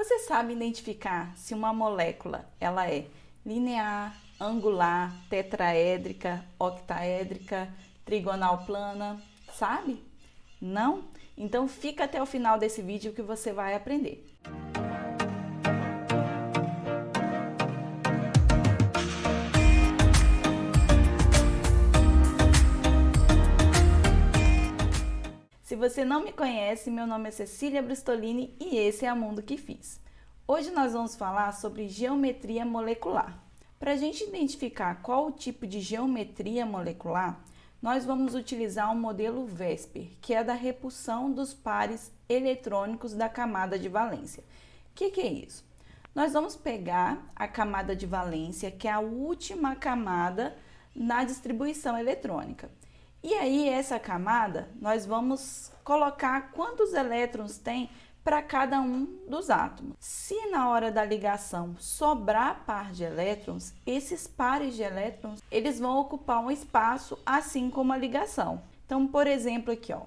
Você sabe identificar se uma molécula ela é linear, angular, tetraédrica, octaédrica, trigonal plana? Sabe? Não? Então fica até o final desse vídeo que você vai aprender. Se você não me conhece, meu nome é Cecília Brustolini e esse é a Mundo que Fiz. Hoje nós vamos falar sobre geometria molecular. Para a gente identificar qual o tipo de geometria molecular, nós vamos utilizar o modelo VESPER, que é da repulsão dos pares eletrônicos da camada de valência. O que é isso? Nós vamos pegar a camada de valência, que é a última camada na distribuição eletrônica. E aí, essa camada, nós vamos colocar quantos elétrons tem para cada um dos átomos. Se na hora da ligação sobrar par de elétrons, esses pares de elétrons, eles vão ocupar um espaço, assim como a ligação. Então, por exemplo, aqui, ó,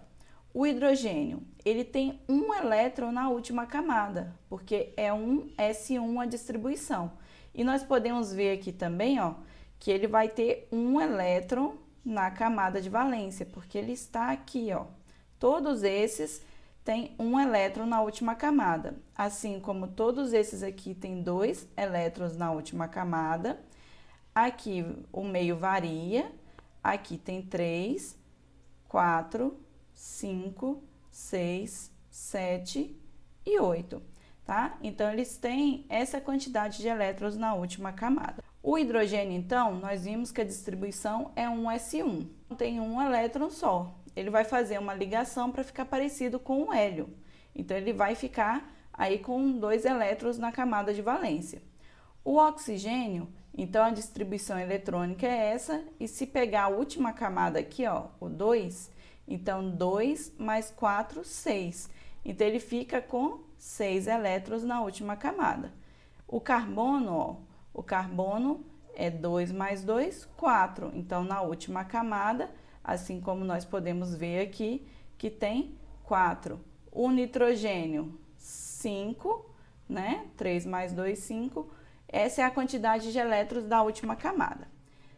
o hidrogênio, ele tem um elétron na última camada, porque é um S1 a distribuição. E nós podemos ver aqui também, ó, que ele vai ter um elétron na camada de valência, porque ele está aqui, ó. Todos esses têm um elétron na última camada, assim como todos esses aqui têm 2 elétrons na última camada. Aqui o meio varia, aqui tem 3, 4, 5, 6, 7 e 8, tá? Então, eles têm essa quantidade de elétrons na última camada. O hidrogênio, então, nós vimos que a distribuição é um S1, tem um elétron só. Ele vai fazer uma ligação para ficar parecido com o hélio. Então, ele vai ficar aí com 2 elétrons na camada de valência. O oxigênio, então, a distribuição eletrônica é essa. E se pegar a última camada aqui, ó, o 2, então 2 mais 4, 6. Então, ele fica com 6 elétrons na última camada. O carbono, ó, o carbono é 2 mais 2, 4. Então, na última camada, assim como nós podemos ver aqui, que tem 4. O nitrogênio, 5, né? 3 mais 2, 5. Essa é a quantidade de elétrons da última camada.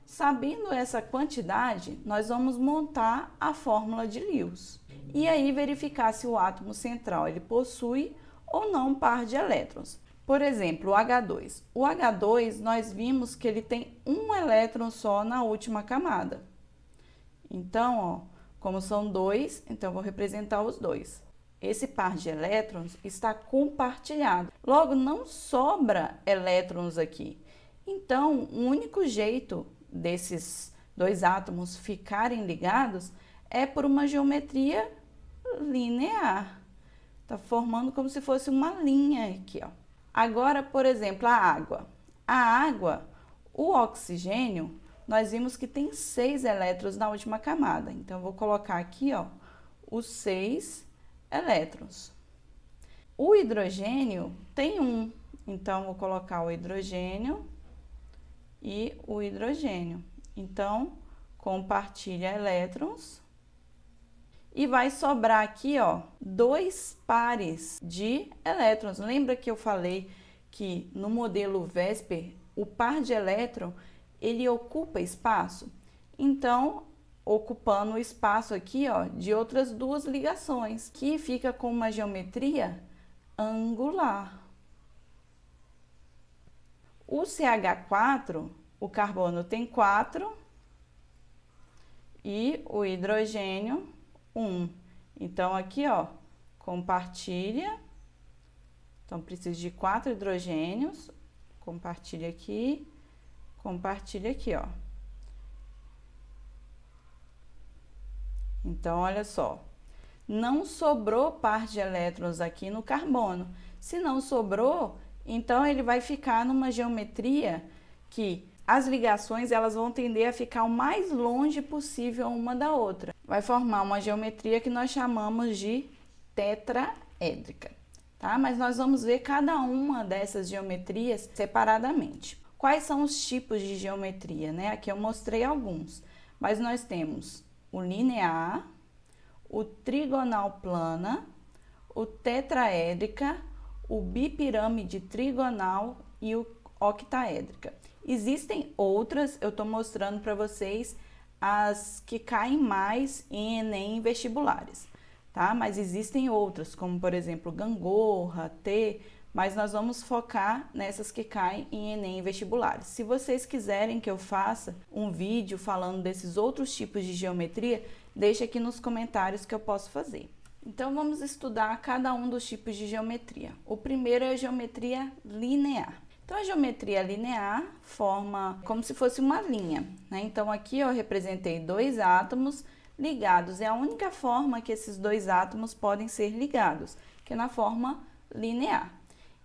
Sabendo essa quantidade, nós vamos montar a fórmula de Lewis. E aí, verificar se o átomo central ele possui ou não um par de elétrons. Por exemplo, o H2. O H2, nós vimos que ele tem um elétron só na última camada. Então, ó, como são 2, então eu vou representar os 2. Esse par de elétrons está compartilhado. Logo, não sobra elétrons aqui. Então, o único jeito desses 2 átomos ficarem ligados é por uma geometria linear. Está formando como se fosse uma linha aqui, ó. Agora, por exemplo, a água. A água, o oxigênio, nós vimos que tem 6 elétrons na última camada. Então, eu vou colocar aqui, ó, os 6 elétrons. O hidrogênio tem 1. Então, vou colocar o hidrogênio e o hidrogênio. Então, compartilha elétrons. E vai sobrar aqui, ó, 2 pares de elétrons. Lembra que eu falei que no modelo VESPER, o par de elétron, ele ocupa espaço? Então, ocupando o espaço aqui, ó, de outras 2 ligações, que fica com uma geometria angular. O CH4, o carbono tem 4 e o hidrogênio 1. Então, aqui, ó, compartilha. Então, preciso de 4 hidrogênios. Compartilha aqui, ó. Então, olha só. Não sobrou par de elétrons aqui no carbono. Se não sobrou, então ele vai ficar numa geometria que as ligações elas vão tender a ficar o mais longe possível uma da outra. Vai formar uma geometria que nós chamamos de tetraédrica, tá? Mas nós vamos ver cada uma dessas geometrias separadamente. Quais são os tipos de geometria, né? Aqui eu mostrei alguns, mas nós temos o linear, o trigonal plana, o tetraédrica, o bipirâmide trigonal e o octaédrica. Existem outras, eu estou mostrando para vocês as que caem mais em Enem vestibulares, tá? Mas existem outras, como por exemplo gangorra, T, mas nós vamos focar nessas que caem em Enem vestibulares. Se vocês quiserem que eu faça um vídeo falando desses outros tipos de geometria, deixa aqui nos comentários que eu posso fazer. Então vamos estudar cada um dos tipos de geometria. O primeiro é a geometria linear. Então, a geometria linear forma como se fosse uma linha, né? Então, aqui eu representei dois átomos ligados. É a única forma que esses dois átomos podem ser ligados, que é na forma linear.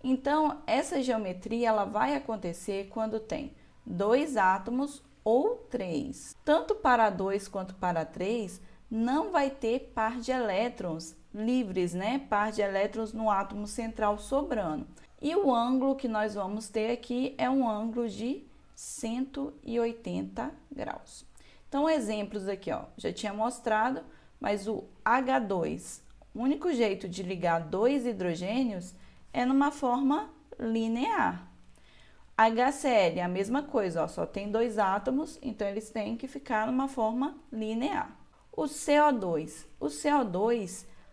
Então, essa geometria ela vai acontecer quando tem dois átomos ou três. Tanto para 2 quanto para 3, não vai ter par de elétrons livres, né? Par de elétrons no átomo central sobrando. E o ângulo que nós vamos ter aqui é um ângulo de 180 graus. Então, exemplos aqui, ó, já tinha mostrado, mas o H2, o único jeito de ligar dois hidrogênios é numa forma linear. HCl, a mesma coisa, ó, só tem dois átomos, então eles têm que ficar numa forma linear. O CO2,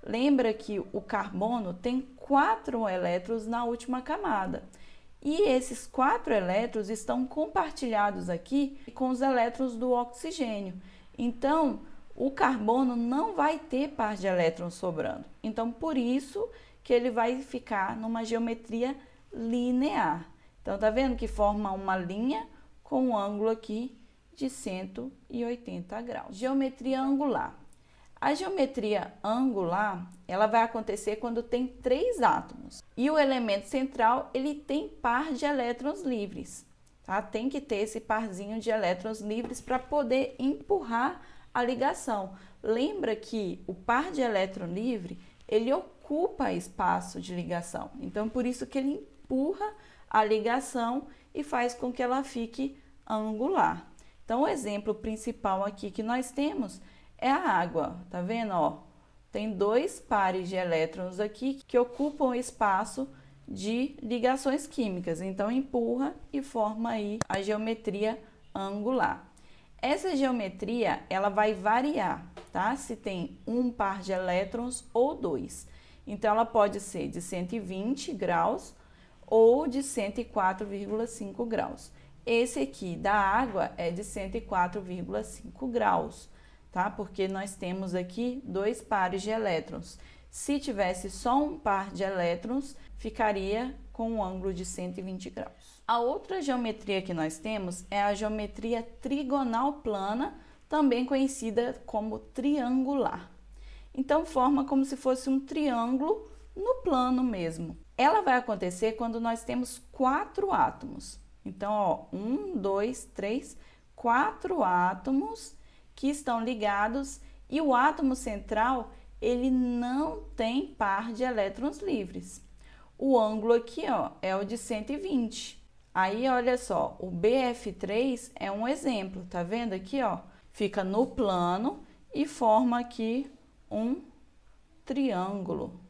lembra que o carbono tem 4 elétrons na última camada. E esses 4 elétrons estão compartilhados aqui com os elétrons do oxigênio. Então, o carbono não vai ter par de elétrons sobrando. Então, por isso que ele vai ficar numa geometria linear. Então, tá vendo que forma uma linha com um ângulo aqui de 180 graus. Geometria angular. A geometria angular, ela vai acontecer quando tem 3 átomos. E o elemento central, ele tem par de elétrons livres, tá? Tem que ter esse parzinho de elétrons livres para poder empurrar a ligação. Lembra que o par de elétron livre, ele ocupa espaço de ligação. Então, por isso que ele empurra a ligação e faz com que ela fique angular. Então, o exemplo principal aqui que nós temos é a água, tá vendo, ó? Tem 2 pares de elétrons aqui que ocupam espaço de ligações químicas, então empurra e forma aí a geometria angular. Essa geometria, ela vai variar, tá? Se tem um par de elétrons ou 2. Então, ela pode ser de 120 graus ou de 104,5 graus. Esse aqui da água é de 104,5 graus. Tá? Porque nós temos aqui 2 pares de elétrons. Se tivesse só um par de elétrons, ficaria com um ângulo de 120 graus. A outra geometria que nós temos é a geometria trigonal plana, também conhecida como triangular. Então, forma como se fosse um triângulo no plano mesmo. Ela vai acontecer quando nós temos 4 átomos. Então, ó, 1, 2, 3, 4 átomos que estão ligados e o átomo central, ele não tem par de elétrons livres. O ângulo aqui, ó, é o de 120. Aí, olha só, o BF3 é um exemplo, tá vendo aqui, ó? Fica no plano e forma aqui um triângulo,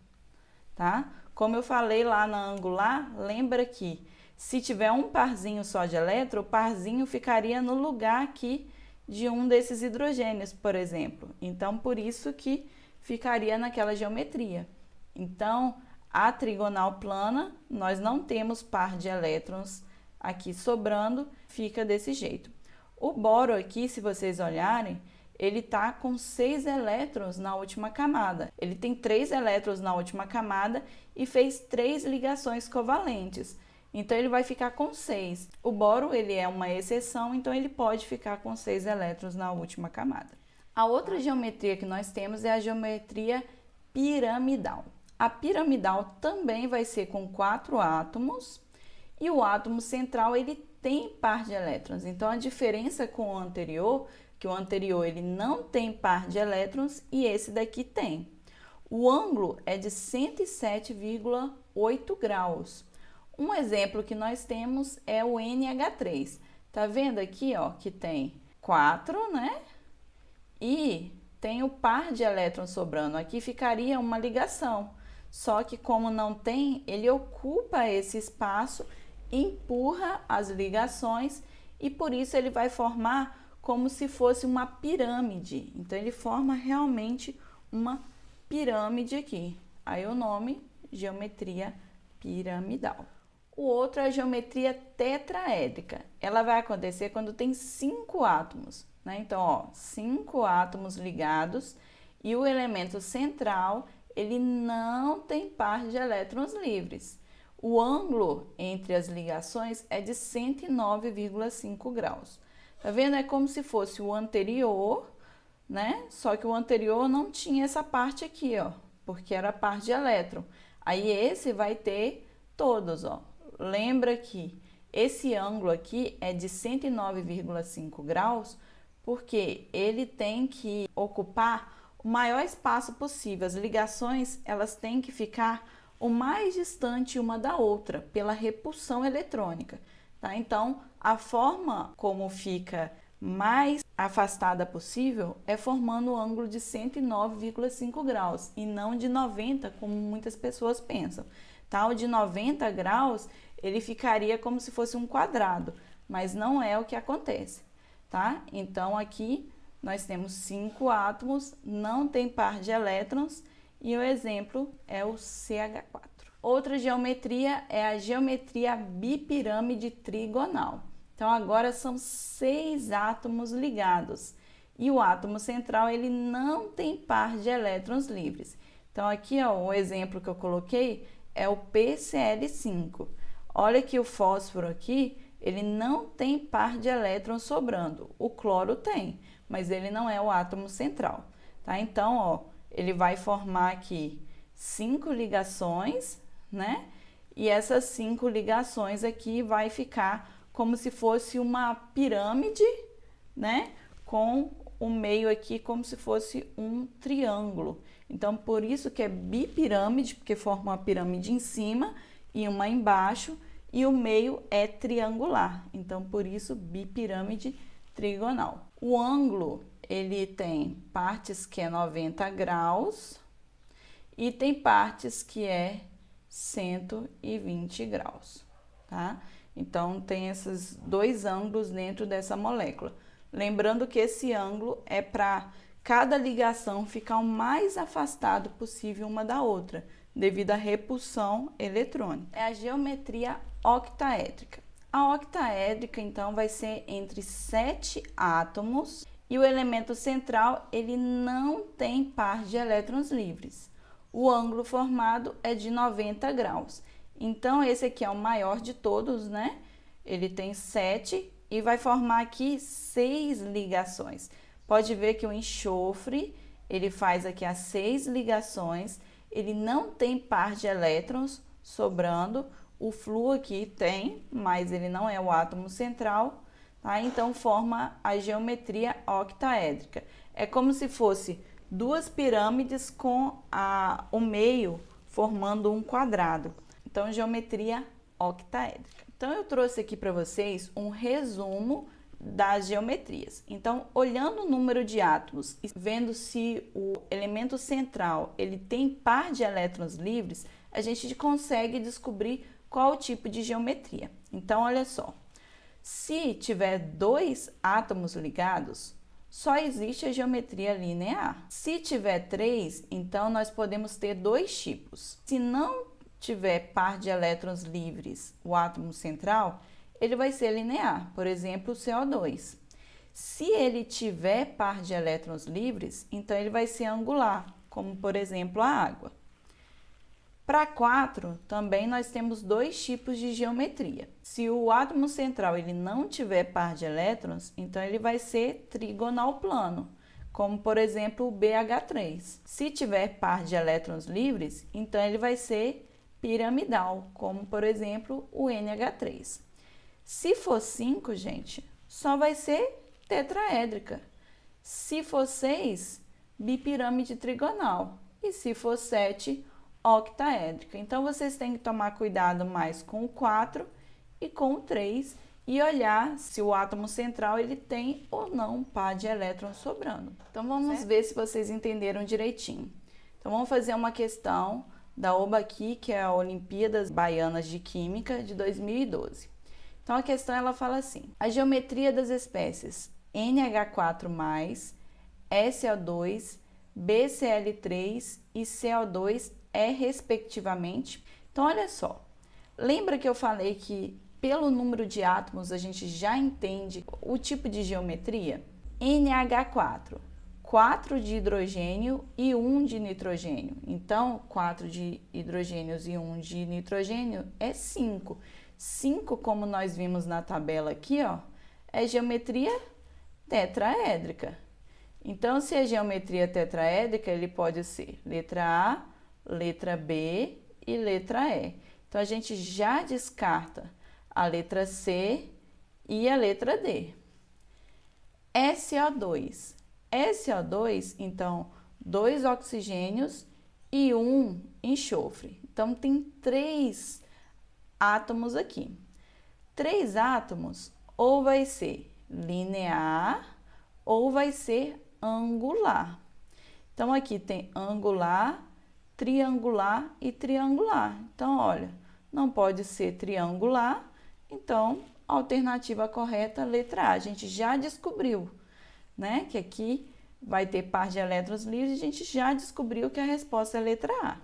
tá? Como eu falei lá na angular, lembra que se tiver um parzinho só de elétron, o parzinho ficaria no lugar aqui de um desses hidrogênios, por exemplo. Então, por isso que ficaria naquela geometria. Então, a trigonal plana, nós não temos par de elétrons aqui sobrando, fica desse jeito. O boro aqui, se vocês olharem, ele tá com 6 elétrons na última camada. Ele tem 3 elétrons na última camada e fez 3 ligações covalentes. Então, ele vai ficar com 6. O boro, ele é uma exceção, então ele pode ficar com 6 elétrons na última camada. A outra geometria que nós temos é a geometria piramidal. A piramidal também vai ser com 4 átomos e o átomo central, ele tem par de elétrons. Então, a diferença com o anterior, que o anterior ele não tem par de elétrons e esse daqui tem. O ângulo é de 107,8 graus. Um exemplo que nós temos é o NH3. Tá vendo aqui, ó, que tem 4, né? E tem o par de elétrons sobrando. Aqui ficaria uma ligação. só que como não tem, ele ocupa esse espaço, empurra as ligações e por isso ele vai formar como se fosse uma pirâmide. Então ele forma realmente uma pirâmide aqui. Aí o nome, geometria piramidal. O outro é a geometria tetraédrica. Ela vai acontecer quando tem 5 átomos, né? Então, ó, 5 átomos ligados e o elemento central, ele não tem par de elétrons livres. O ângulo entre as ligações é de 109,5 graus. Tá vendo? É como se fosse o anterior, né? Só que o anterior não tinha essa parte aqui, ó, porque era a parte de elétron. Aí esse vai ter todos, ó. Lembra que esse ângulo aqui é de 109,5 graus, porque ele tem que ocupar o maior espaço possível. As ligações, elas têm que ficar o mais distante uma da outra, pela repulsão eletrônica, tá? Então, a forma como fica mais afastada possível é formando o ângulo de 109,5 graus e não de 90, como muitas pessoas pensam, tá? O de 90 graus, ele ficaria como se fosse um quadrado, mas não é o que acontece, tá? Então, aqui nós temos 5 átomos, não tem par de elétrons e o exemplo é o CH4. Outra geometria é a geometria bipirâmide trigonal. Então, agora são 6 átomos ligados e o átomo central ele não tem par de elétrons livres. Então, aqui ó, o exemplo que eu coloquei é o PCl5. Olha que o fósforo aqui, ele não tem par de elétrons sobrando. O cloro tem, mas ele não é o átomo central, tá? Então, ó, ele vai formar aqui 5 ligações, né? E essas 5 ligações aqui vai ficar como se fosse uma pirâmide, né? Com o meio aqui como se fosse um triângulo. Então, por isso que é bipirâmide, porque forma uma pirâmide em cima e uma embaixo, e o meio é triangular. Então, por isso, bipirâmide trigonal. O ângulo, ele tem partes que é 90 graus e tem partes que é 120 graus, tá? Então, tem esses 2 ângulos dentro dessa molécula. Lembrando que esse ângulo é para cada ligação ficar o mais afastado possível uma da outra, devido à repulsão eletrônica. É a geometria octaédrica. A octaédrica, então, vai ser entre 7 átomos e o elemento central, ele não tem par de elétrons livres. O ângulo formado é de 90 graus. Então, esse aqui é o maior de todos, né? Ele tem 7 e vai formar aqui 6 ligações. Pode ver que o enxofre, ele faz aqui as 6 ligações, ele não tem par de elétrons sobrando, o flúor aqui tem, mas ele não é o átomo central, tá? Então forma a geometria octaédrica. É como se fosse 2 pirâmides com o meio formando um quadrado. Então, geometria octaédrica. Então, eu trouxe aqui para vocês um resumo das geometrias. Então, olhando o número de átomos e vendo se o elemento central ele tem par de elétrons livres, a gente consegue descobrir qual o tipo de geometria. Então, olha só. Se tiver 2 átomos ligados, só existe a geometria linear. Se tiver 3, então nós podemos ter 2 tipos. Se não tiver par de elétrons livres, o átomo central, ele vai ser linear, por exemplo, o CO2. Se ele tiver par de elétrons livres, então ele vai ser angular, como por exemplo a água. Para 4, também nós temos 2 tipos de geometria. Se o átomo central ele não tiver par de elétrons, então ele vai ser trigonal plano, como por exemplo o BH3. Se tiver par de elétrons livres, então ele vai ser piramidal, como por exemplo o NH3. Se for 5, gente, só vai ser tetraédrica. Se for 6, bipirâmide trigonal. E se for 7, octaédrica. Então, vocês têm que tomar cuidado mais com o 4 e com o 3 e olhar se o átomo central ele tem ou não par de elétrons sobrando. Então, vamos ver se vocês entenderam direitinho. Então, vamos fazer uma questão da Obaqui, que é a Olimpíadas Baianas de Química de 2012. Então a questão ela fala assim: a geometria das espécies NH4+, SO2, BCl3 e CO2 é respectivamente. Então olha só, lembra que eu falei que pelo número de átomos a gente já entende o tipo de geometria? NH4, 4 de hidrogênio e 1 de nitrogênio. Então, 4 de hidrogênios e 1 de nitrogênio é 5. 5, como nós vimos na tabela aqui, ó, é geometria tetraédrica. Então, se é geometria tetraédrica, ele pode ser letra A, letra B e letra E. Então, a gente já descarta a letra C e a letra D. SO2. SO2, então, 2 oxigênios e 1 enxofre. Então, tem 3 átomos aqui. 3 átomos ou vai ser linear ou vai ser angular. Então, aqui tem angular, triangular e triangular. Então, olha, não pode ser triangular, então, a alternativa correta, letra A. A gente já descobriu, né, que aqui vai ter par de elétrons livres, a gente já descobriu que a resposta é letra A.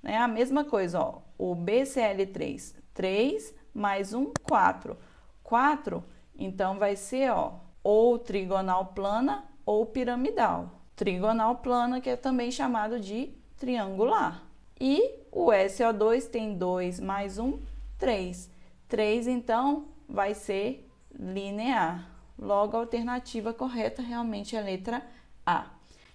Né? A mesma coisa, ó, o BCl3, 3 mais 1, 4. 4, então vai ser, ó, ou trigonal plana ou piramidal. Trigonal plana, que é também chamado de triangular. E o SO2 tem 2 mais 1, 3. 3, então, vai ser linear. Logo, a alternativa correta realmente é a letra A.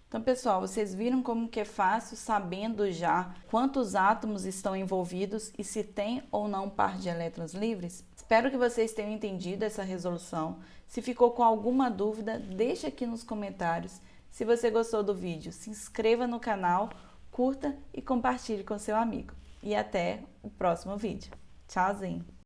Então, pessoal, vocês viram como que é fácil, sabendo já quantos átomos estão envolvidos e se tem ou não par de elétrons livres? Espero que vocês tenham entendido essa resolução. Se ficou com alguma dúvida, deixa aqui nos comentários. Se você gostou do vídeo, se inscreva no canal, curta e compartilhe com seu amigo. E até o próximo vídeo. Tchauzinho!